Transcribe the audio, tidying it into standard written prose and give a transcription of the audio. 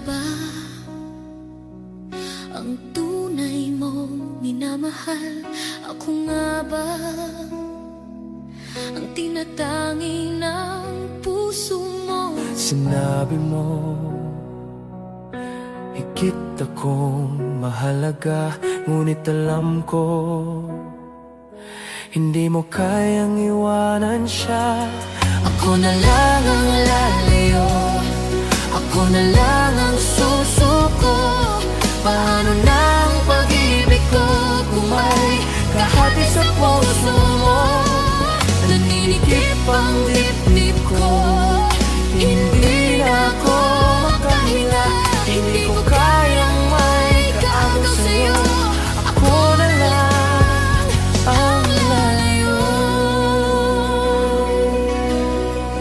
ba ang tunay mong minamahal? Ako nga ba ang tinatangi ng puso mo? Sinabi mo higit akong mahalaga, ngunit alam ko hindi mo kayang iwanan siya. Ako na lang ang lalayo, ako na lang ang susuko. Paano na ang pag-ibig ko kung may kahati sa puso mo? Naninikip ang